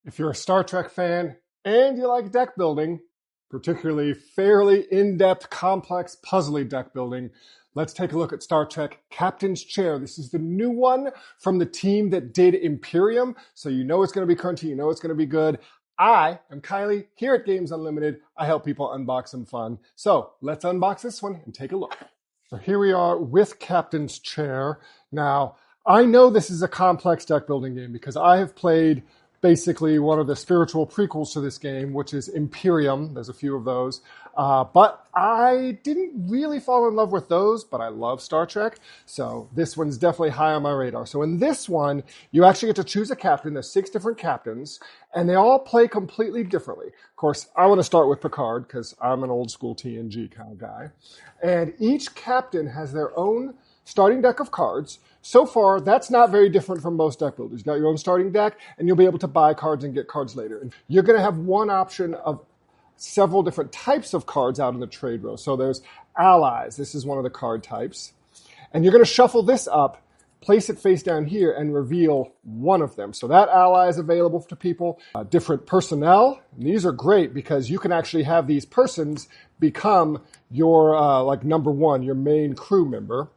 If you're a Star Trek fan and you like deck building, particularly fairly in-depth, complex, puzzly deck building, let's take a look at Star Trek Captain's Chair. This is the new one from the team that did Imperium, so you know it's going to be crunchy, you know it's going to be good. I am Kylie here at Games Unlimited. I help people unbox some fun. So let's unbox this one and take a look. So here we are with Captain's Chair. Now, I know this is a complex deck building game because I have played basically one of the spiritual prequels to this game, which is Imperium. There's a few of those. But I didn't really fall in love with those, but I love Star Trek. So this one's definitely high on my radar. So in this one, you actually get to choose a captain. There's 6 different captains, and they all play completely differently. Of course, I want to start with Picard because I'm an old school TNG kind of guy. And each captain has their own starting deck of cards. So far, that's not very different from most deck builders. You got your own starting deck, and you'll be able to buy cards and get cards later. And you're going to have one option of several different types of cards out in the trade row. So there's allies. This is one of the card types. And you're going to shuffle this up, place it face down here, and reveal one of them. So that ally is available to people. Different personnel. And these are great because you can actually have these persons become your like number one, your main crew member.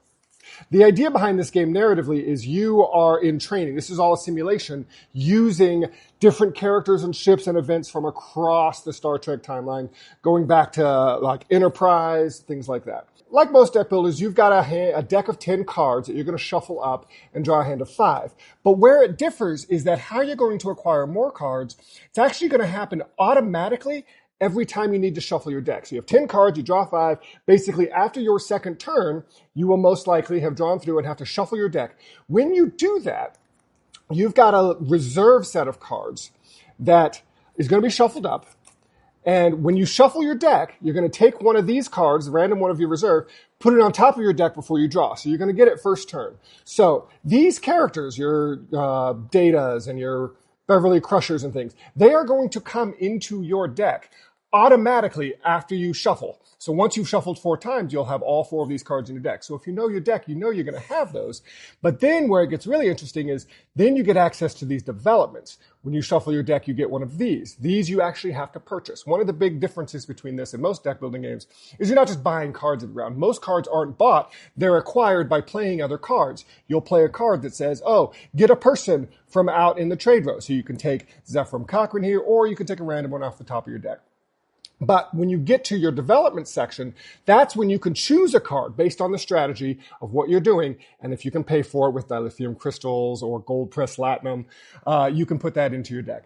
The idea behind this game narratively is you are in training. This is all a simulation using different characters and ships and events from across the Star Trek timeline, going back to like Enterprise, things like that. Like most deck builders, you've got a deck of 10 cards that you're going to shuffle up and draw a hand of 5. But where it differs is that how you're going to acquire more cards, it's actually going to happen automatically every time you need to shuffle your deck. So you have 10 cards, you draw 5. Basically, after your second turn, you will most likely have drawn through and have to shuffle your deck. When you do that, you've got a reserve set of cards that is going to be shuffled up. And when you shuffle your deck, you're going to take one of these cards, the random one of your reserve, put it on top of your deck before you draw. So you're going to get it first turn. So these characters, your Datas and your Beverly Crushers and things, they are going to come into your deck automatically after you shuffle. So once you've shuffled 4 times, you'll have all 4 of these cards in your deck. So if you know your deck, you know you're going to have those. But then where it gets really interesting is then you get access to these developments. When you shuffle your deck, you get one of these. These you actually have to purchase. One of the big differences between this and most deck building games is you're not just buying cards around. Most cards aren't bought. They're acquired by playing other cards. You'll play a card that says, oh, get a person from out in the trade row. So you can take Zephyr Cochrane here, or you can take a random one off the top of your deck. But when you get to your development section, that's when you can choose a card based on the strategy of what you're doing. And if you can pay for it with dilithium crystals or gold pressed latinum, you can put that into your deck.